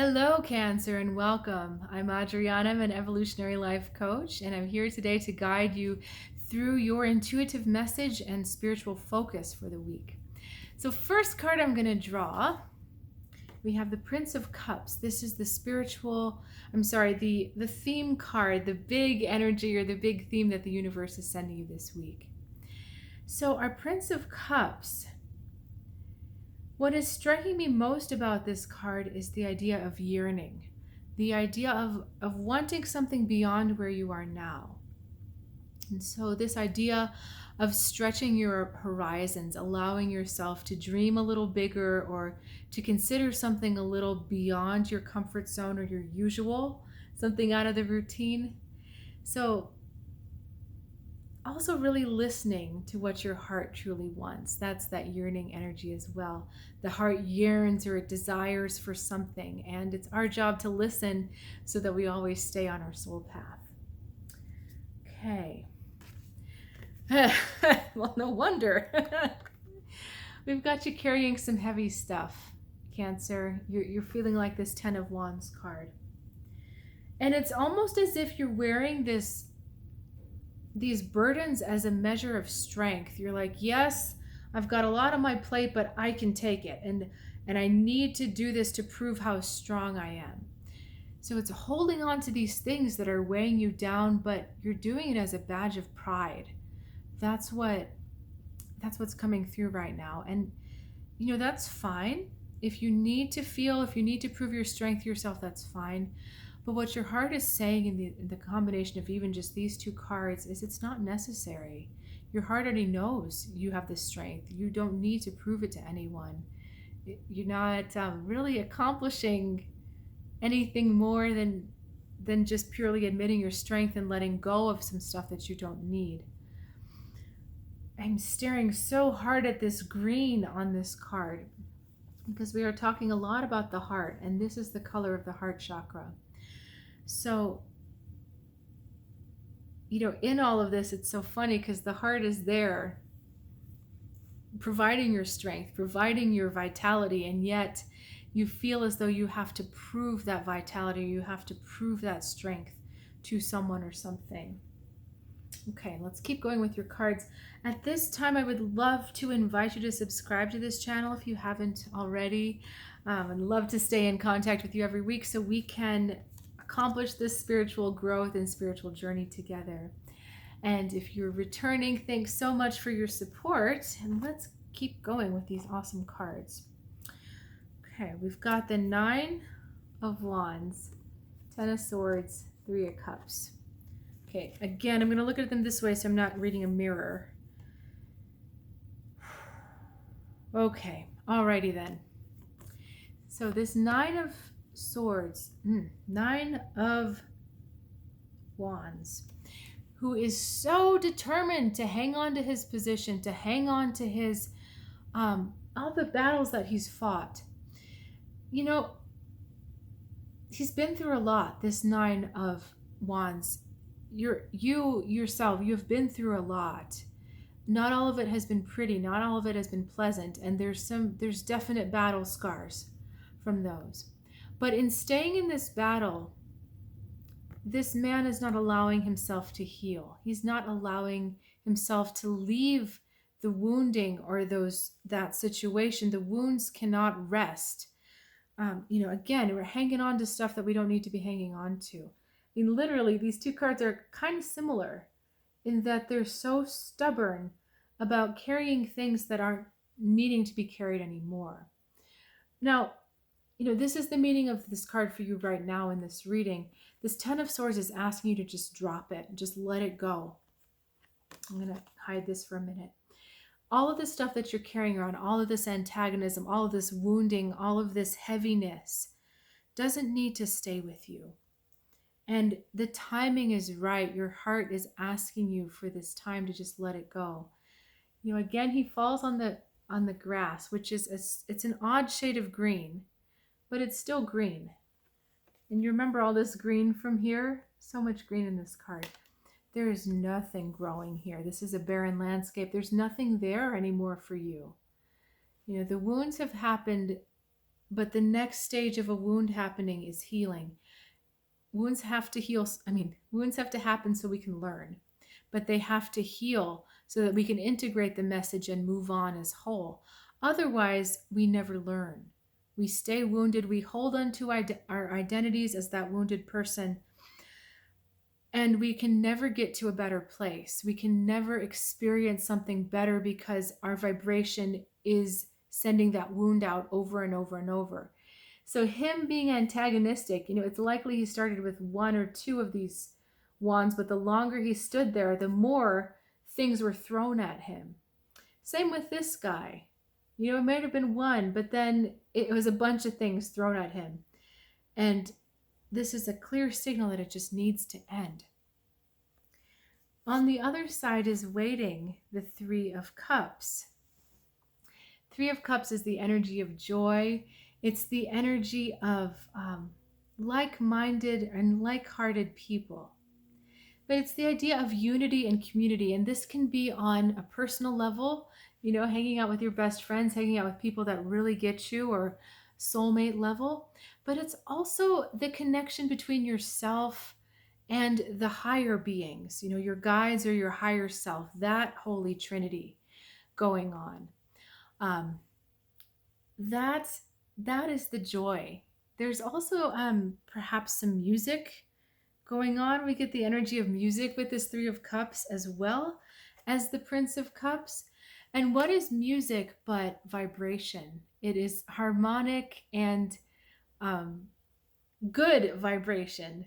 Hello, Cancer, and welcome. I'm Adriana, I'm an Evolutionary Life Coach, and I'm here today to guide you through your intuitive message and spiritual focus for the week. So, first card I'm going to draw, we have the Prince of Cups. This is the the theme card, the big energy or the big theme that the universe is sending you this week. So, our Prince of Cups. What is striking me most about this card is the idea of yearning, the idea of wanting something beyond where you are now. And so this idea of stretching your horizons, allowing yourself to dream a little bigger or to consider something a little beyond your comfort zone or your usual, something out of the routine. So also really listening to what your heart truly wants. That's that yearning energy as well. The heart yearns or it desires for something, and it's our job to listen so that we always stay on our soul path. Okay. Well, no wonder. We've got you carrying some heavy stuff, Cancer. You're feeling like this Ten of Wands card. And it's almost as if you're wearing these burdens as a measure of strength. You're like, yes, I've got a lot on my plate, but I can take it. And I need to do this to prove how strong I am. So it's holding on to these things that are weighing you down, but you're doing it as a badge of pride. That's what's coming through right now. And that's fine. If you need to prove your strength to yourself, that's fine. But what your heart is saying in the combination of even just these two cards is it's not necessary. Your heart already knows you have the strength. You don't need to prove it to anyone. You're not really accomplishing anything more than just purely admitting your strength and letting go of some stuff that you don't need. I'm staring so hard at this green on this card because we are talking a lot about the heart, and this is the color of the heart chakra. So, in all of this, it's so funny because the heart is there providing your strength, providing your vitality, and yet you feel as though you have to prove that vitality, you have to prove that strength to someone or something. Okay, let's keep going with your cards. At this time, I would love to invite you to subscribe to this channel if you haven't already. I'd love to stay in contact with you every week so we can accomplish this spiritual growth and spiritual journey together. And if you're returning, thanks so much for your support. And let's keep going with these awesome cards. Okay, we've got the Nine of Wands, Ten of Swords, Three of Cups. Okay, again, I'm going to look at them this way so I'm not reading a mirror. Okay, alrighty then. So this Nine of Swords, Nine of Wands, who is so determined to hang on to his position, to hang on to his, all the battles that he's fought. He's been through a lot, this Nine of Wands. You yourself, you've been through a lot. Not all of it has been pretty, not all of it has been pleasant, and there's definite battle scars from those. But in staying in this battle, this man is not allowing himself to heal. He's not allowing himself to leave the wounding or that situation. The wounds cannot rest. Again, we're hanging on to stuff that we don't need to be hanging on to. I mean, literally, these two cards are kind of similar in that they're so stubborn about carrying things that aren't needing to be carried anymore. Now, this is the meaning of this card for you right now in this reading. This Ten of Swords is asking you to just drop it, just let it go. I'm going to hide this for a minute. All of this stuff that you're carrying around, all of this antagonism, all of this wounding, all of this heaviness doesn't need to stay with you. And the timing is right. Your heart is asking you for this time to just let it go. Again, he falls on the grass, which is it's an odd shade of green, but it's still green. And you remember all this green from here? So much green in this card. There is nothing growing here. This is a barren landscape. There's nothing there anymore for you. The wounds have happened But the next stage of a wound happening is healing. Wounds have to heal. Wounds have to happen so we can learn, but they have to heal so that we can integrate the message and move on as whole. Otherwise, we never learn. We stay wounded. We hold on to our identities as that wounded person, and we can never get to a better place. We can never experience something better because our vibration is sending that wound out over and over and over. So him being antagonistic, it's likely he started with one or two of these wands, but the longer he stood there, the more things were thrown at him. Same with this guy. It might have been one, but then it was a bunch of things thrown at him. And this is a clear signal that it just needs to end. On the other side is waiting, the Three of Cups. Three of Cups is the energy of joy. It's the energy of like-minded and like-hearted people. But it's the idea of unity and community. And this can be on a personal level, hanging out with your best friends, hanging out with people that really get you, or soulmate level. But it's also the connection between yourself and the higher beings, your guides or your higher self, that holy trinity going on. That is the joy. There's also perhaps some music going on. We get the energy of music with this Three of Cups as well as the Prince of Cups. And what is music but vibration? It is harmonic and good vibration.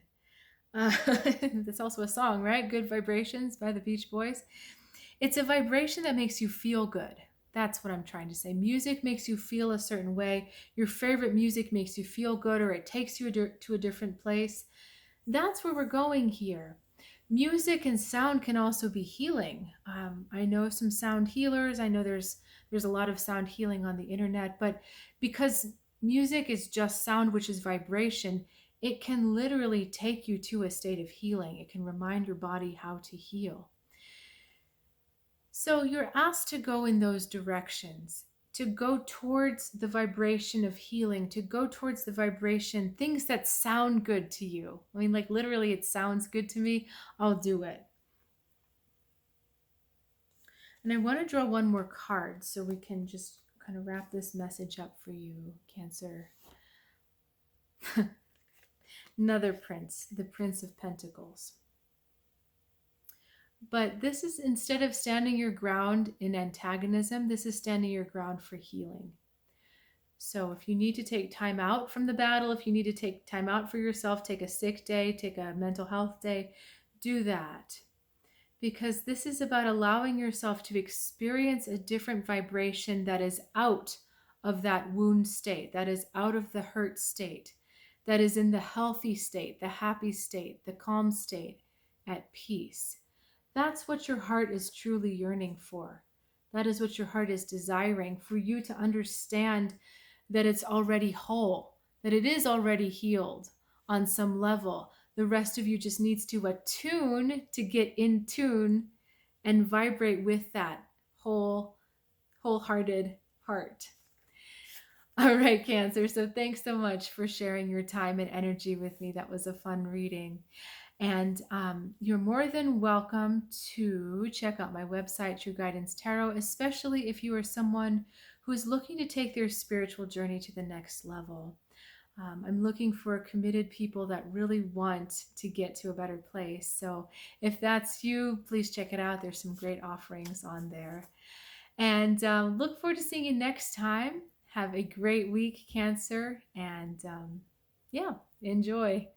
That's also a song, right? Good Vibrations by the Beach Boys. It's a vibration that makes you feel good. That's what I'm trying to say. Music makes you feel a certain way. Your favorite music makes you feel good, or it takes you to a different place. That's where we're going here. Music and sound can also be healing. I know some sound healers. I know there's a lot of sound healing on the internet, but because music is just sound, which is vibration, it can literally take you to a state of healing. It can remind your body how to heal. So you're asked to go in those directions, to go towards the vibration of healing, to go towards the vibration, things that sound good to you. Like literally it sounds good to me, I'll do it. And I want to draw one more card so we can just kind of wrap this message up for you, Cancer. Another prince, the Prince of Pentacles. But this is, instead of standing your ground in antagonism, this is standing your ground for healing. So if you need to take time out from the battle, if you need to take time out for yourself, take a sick day, take a mental health day, do that. Because this is about allowing yourself to experience a different vibration that is out of that wound state, that is out of the hurt state, that is in the healthy state, the happy state, the calm state, at peace. That's what your heart is truly yearning for. That is what your heart is desiring, for you to understand that it's already whole, that it is already healed on some level. The rest of you just needs to attune to get in tune and vibrate with that wholehearted heart. All right, Cancer. So thanks so much for sharing your time and energy with me. That was a fun reading. And you're more than welcome to check out my website, True Guidance Tarot, especially if you are someone who's looking to take their spiritual journey to the next level. I'm looking for committed people that really want to get to a better place. So if that's you, please check it out. There's some great offerings on there. And look forward to seeing you next time. Have a great week, Cancer. And enjoy.